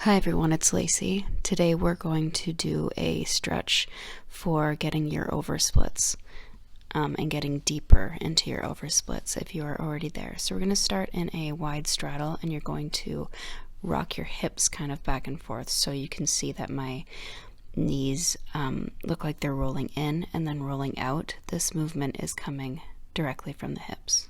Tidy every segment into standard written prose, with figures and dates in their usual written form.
Hi everyone, it's Lacey. Today we're going to do a stretch for getting your oversplits and getting deeper into your oversplits if you are already there. So we're going to start in a wide straddle and you're going to rock your hips kind of back and forth so you can see that my knees look like they're rolling in and then rolling out. This movement is coming directly from the hips.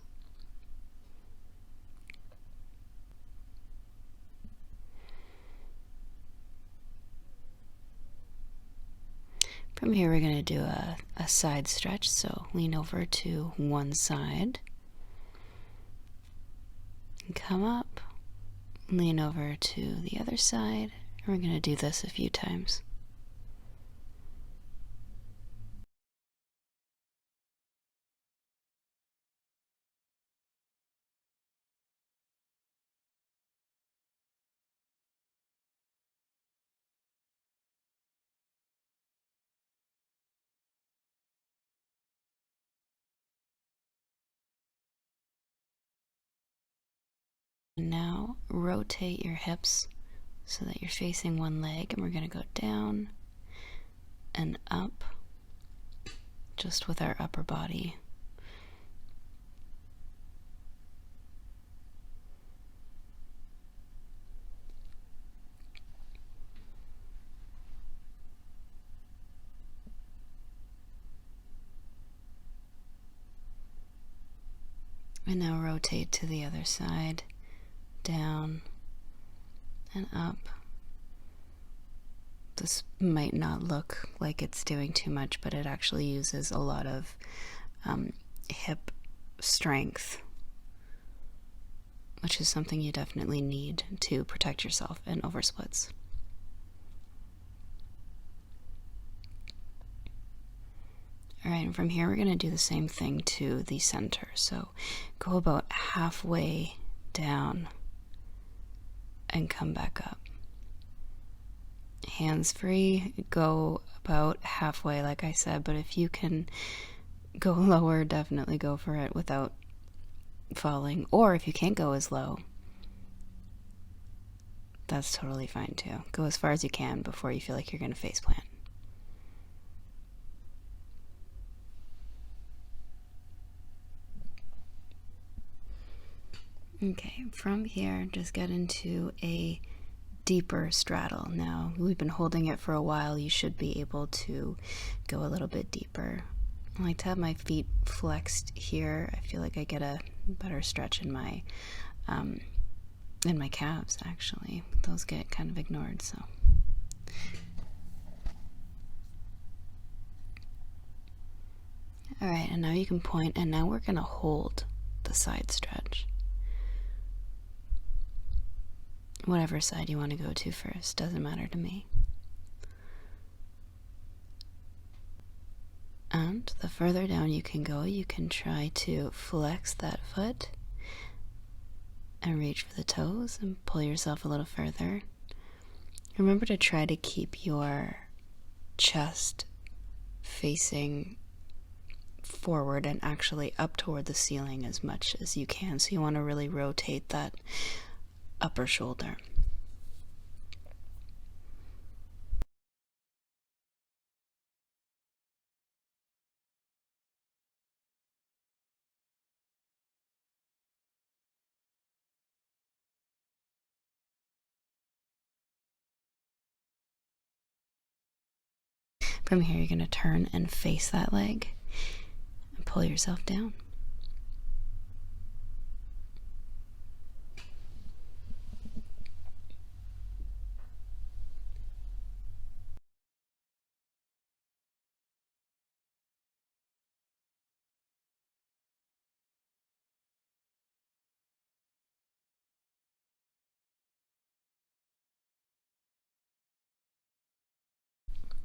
From here we're going to do a side stretch, so lean over to one side, and come up, lean over to the other side, and we're going to do this a few times. And now rotate your hips so that you're facing one leg, and we're going to go down and up just with our upper body. And now rotate to the other side, down and up. This might not look like it's doing too much, but it actually uses a lot of hip strength, which is something you definitely need to protect yourself in oversplits. Alright, and from here we're going to do the same thing to the center. So go about halfway down and come back up. Hands free, go about halfway like I said, but if you can go lower, definitely go for it without falling. Or if you can't go as low, that's totally fine too. Go as far as you can before you feel like you're going to face plant. Okay, from here, just get into a deeper straddle. Now, we've been holding it for a while. You should be able to go a little bit deeper. I like to have my feet flexed here. I feel like I get a better stretch in my calves, actually. Those get kind of ignored, so. Alright, and now you can point, and now we're going to hold the side stretch. Whatever side you want to go to first, doesn't matter to me. And the further down you can go, you can try to flex that foot and reach for the toes and pull yourself a little further. Remember to try to keep your chest facing forward and actually up toward the ceiling as much as you can. So you want to really rotate that upper shoulder. From here, you're going to turn and face that leg and pull yourself down.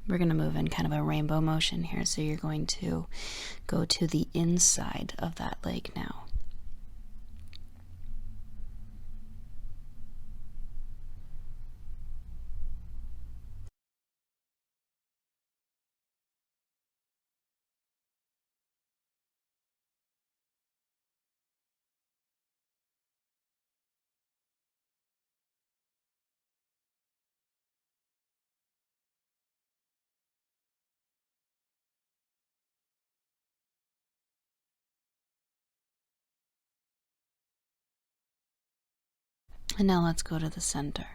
We're going to move in kind of a rainbow motion here, so you're going to go to the inside of that leg now. And now let's go to the center.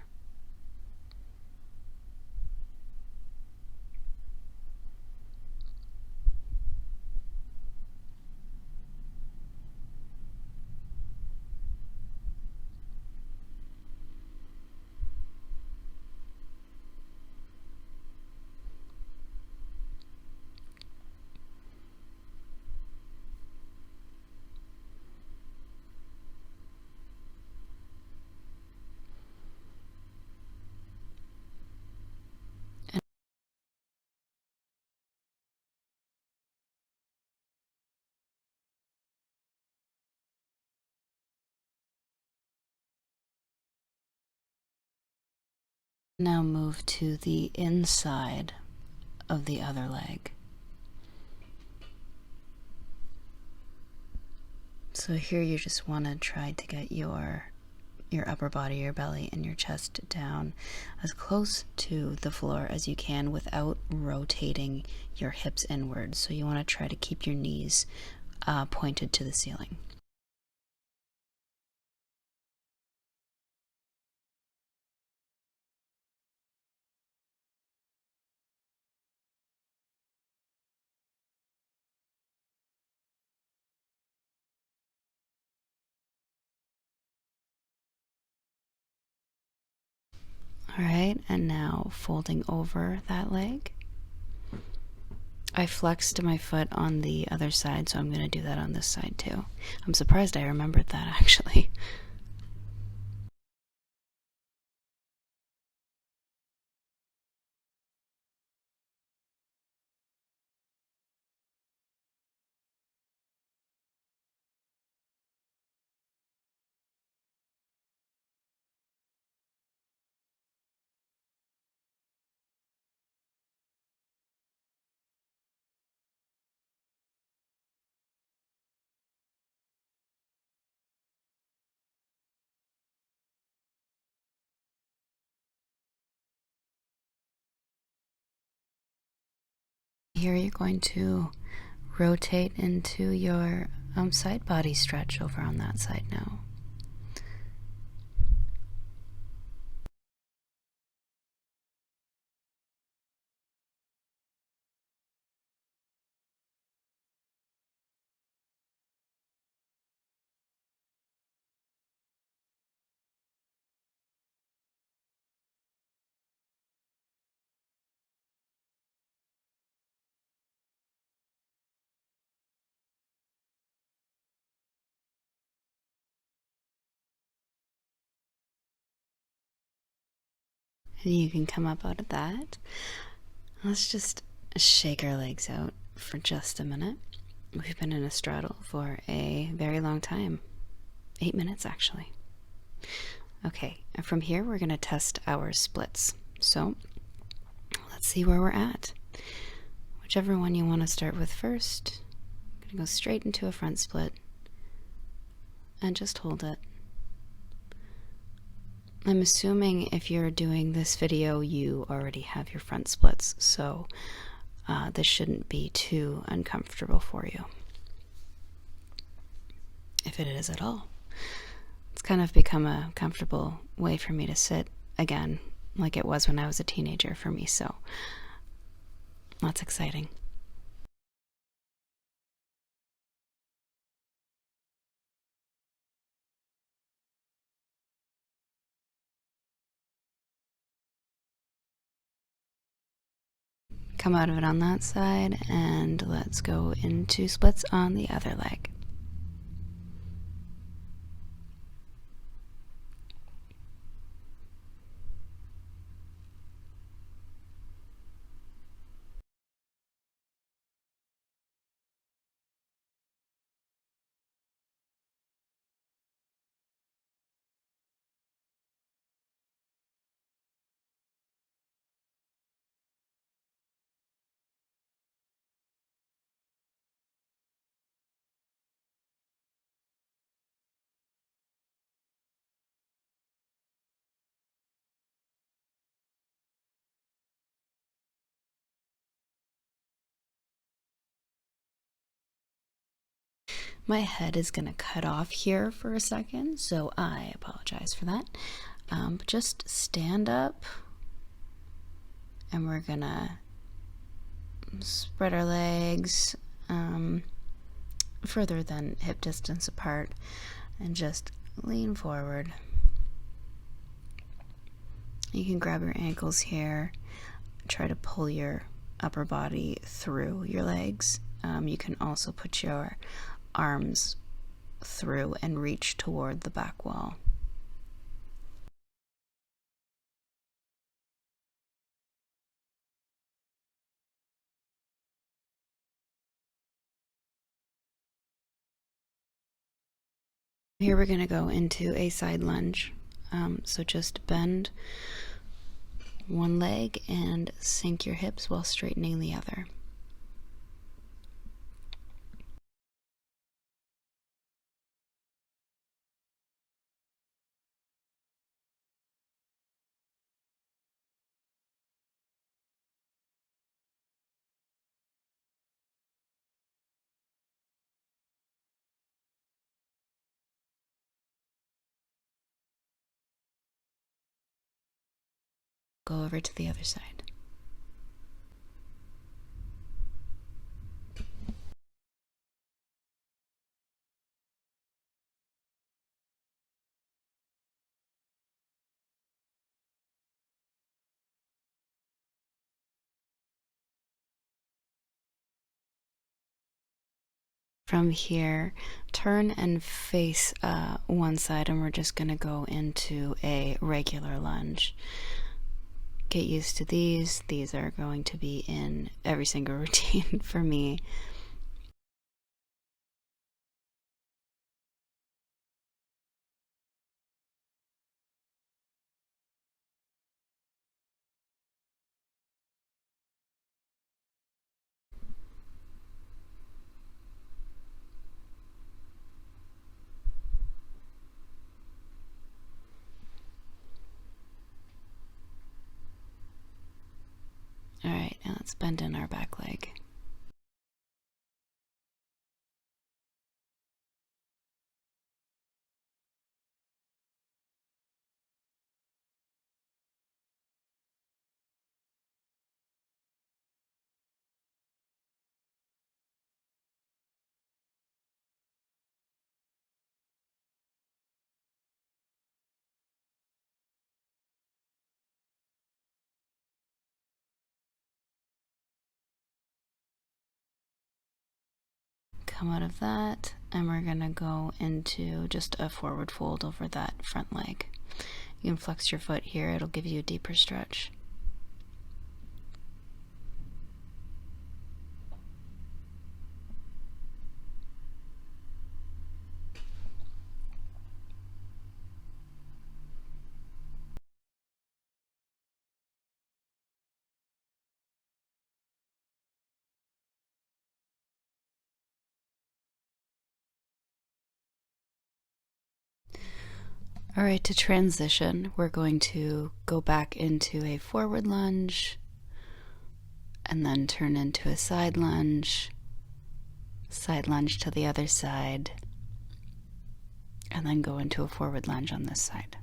Now move to the inside of the other leg. So here you just want to try to get your upper body, your belly, and your chest down as close to the floor as you can without rotating your hips inwards. So you want to try to keep your knees pointed to the ceiling. Alright, and now folding over that leg. I flexed my foot on the other side, so I'm going to do that on this side too. I'm surprised I remembered that actually. Here you're going to rotate into your side body stretch over on that side now. And you can come up out of that. Let's just shake our legs out for just a minute. We've been in a straddle for a very long time. 8 minutes actually. Okay, and from here we're going to test our splits. So let's see where we're at. Whichever one you want to start with first. I'm going to go straight into a front split and just hold it. I'm assuming if you're doing this video you already have your front splits, so this shouldn't be too uncomfortable for you, if it is at all. It's kind of become a comfortable way for me to sit again, like it was when I was a teenager for me, so that's exciting. Come out of it on that side, and let's go into splits on the other leg. My head is going to cut off here for a second, so I apologize for that. But just stand up, and we're going to spread our legs further than hip distance apart, and just lean forward. You can grab your ankles here, try to pull your upper body through your legs. You can also put your arms through and reach toward the back wall. Here we're going to go into a side lunge. So just bend one leg and sink your hips while straightening the other. Go over to the other side. From here, turn and face one side, and we're just going to go into a regular lunge. Get used to these. These are going to be in every single routine for me. All right, now let's bend in our back leg. Come out of that, and we're going to go into just a forward fold over that front leg. You can flex your foot here, it'll give you a deeper stretch. All right, to transition, we're going to go back into a forward lunge and then turn into a side lunge to the other side, and then go into a forward lunge on this side.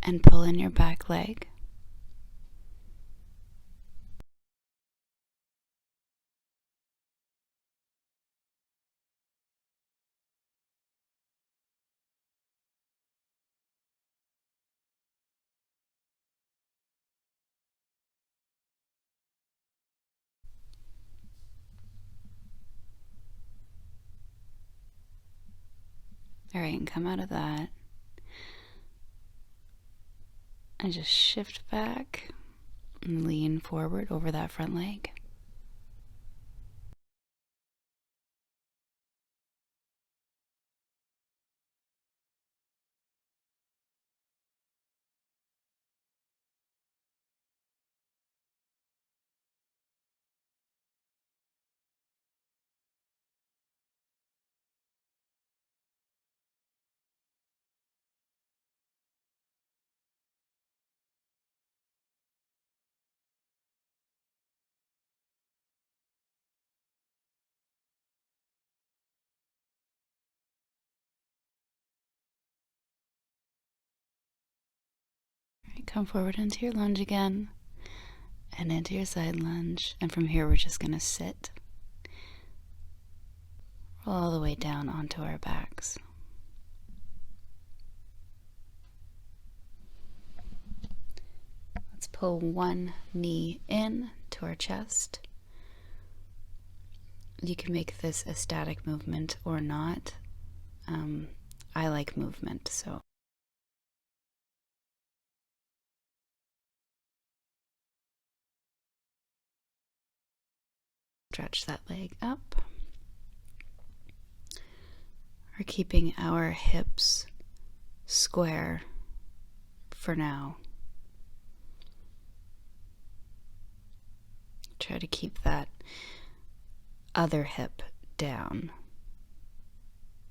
And pull in your back leg. All right, and come out of that. And just shift back and lean forward over that front leg. Come forward into your lunge again and into your side lunge. And from here, we're just going to sit. Roll all the way down onto our backs. Let's pull one knee in to our chest. You can make this a static movement or not. I like movement, so. Stretch that leg up. We're keeping our hips square for now. Try to keep that other hip down.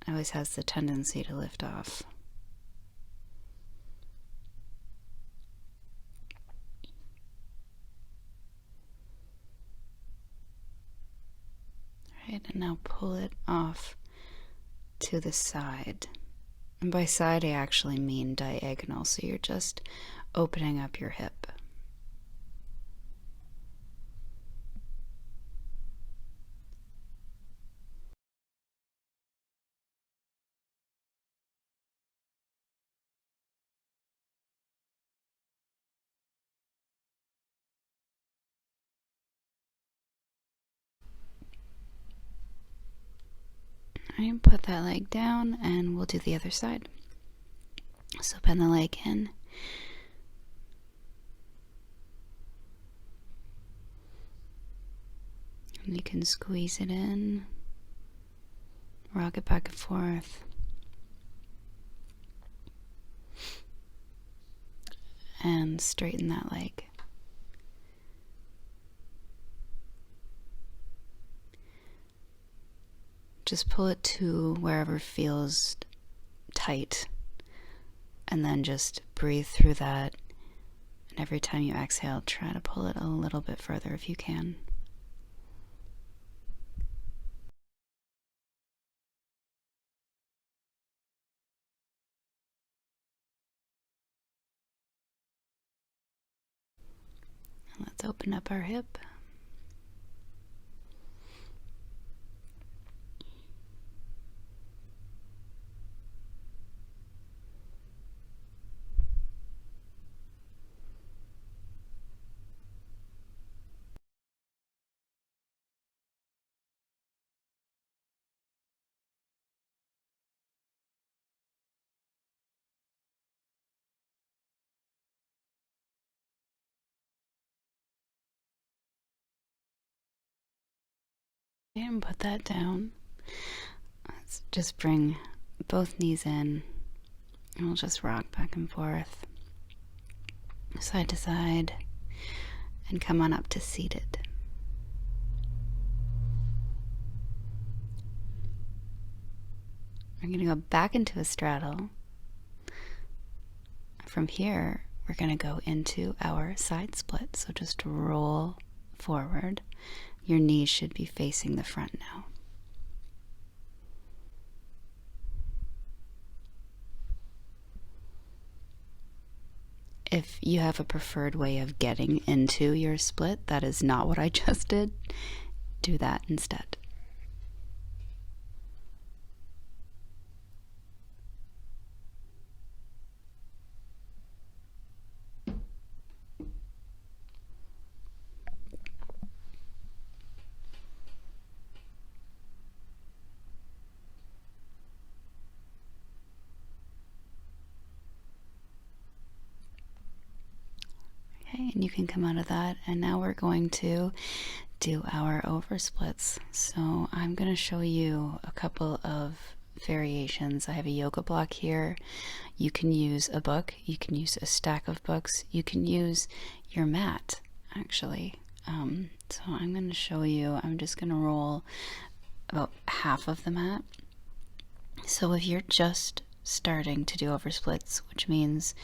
It always has the tendency to lift off. All right, and now pull it off to the side. And by side, I actually mean diagonal, so you're just opening up your hip. All right, put that leg down and we'll do the other side. So bend the leg in. And you can squeeze it in, rock it back and forth. And straighten that leg. Just pull it to wherever feels tight. And then just breathe through that. And every time you exhale, try to pull it a little bit further if you can. And let's open up our hip. And put that down. Let's just bring both knees in and we'll just rock back and forth, side to side, and come on up to seated. We're going to go back into a straddle. From here, we're going to go into our side split. So just roll forward. Your knees should be facing the front now. If you have a preferred way of getting into your split, that is not what I just did, do that instead. you can come out of that. And now we're going to do our oversplits. So I'm going to show you a couple of variations. I have a yoga block here. You can use a book, you can use a stack of books, you can use your mat actually. So I'm going to show you, I'm just going to roll about half of the mat. So if you're just starting to do oversplits, which means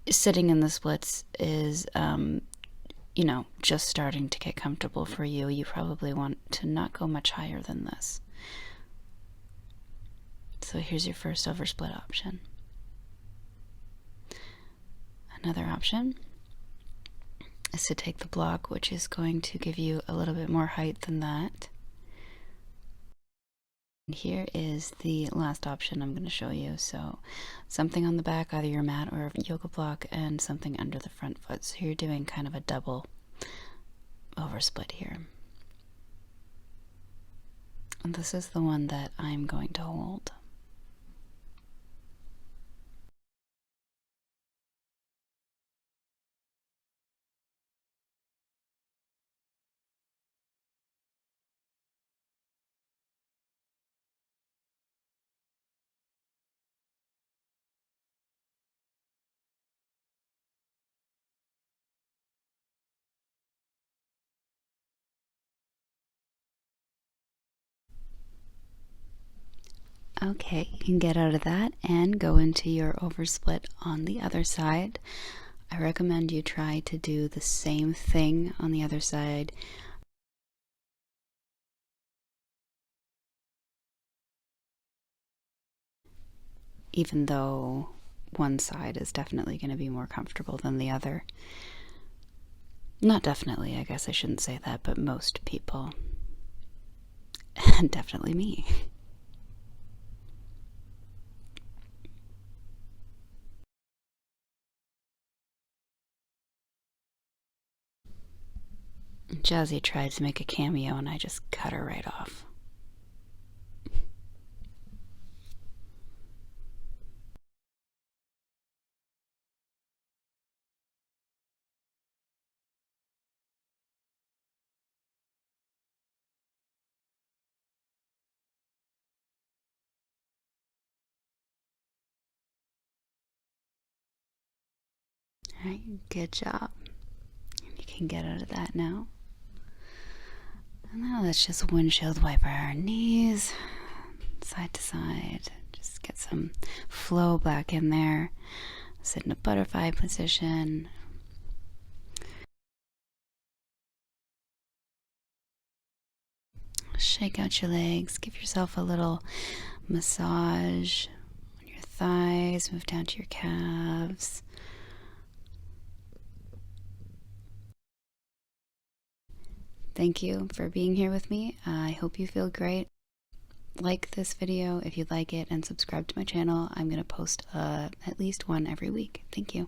sitting in the splits is you know, just starting to get comfortable for you, you probably want to not go much higher than this. So here's your first oversplit option. Another option is to take the block, which is going to give you a little bit more height than that. And here is the last option I'm going to show you. So something on the back, either your mat or a yoga block, and something under the front foot. So you're doing kind of a double oversplit here. And this is the one that I'm going to hold. Okay, you can get out of that and go into your oversplit on the other side. I recommend you try to do the same thing on the other side. Even though one side is definitely going to be more comfortable than the other. Not definitely, I guess I shouldn't say that, but most people. And definitely me. Jazzy tried to make a cameo and I just cut her right off. Alright, good job. You can get out of that now. And now let's just windshield wiper our knees, side to side. Just get some flow back in there. Sit in a butterfly position. Shake out your legs. Give yourself a little massage on your thighs. Move down to your calves. Thank you for being here with me. I hope you feel great. Like this video if you like it and subscribe to my channel. I'm going to post at least one every week. Thank you.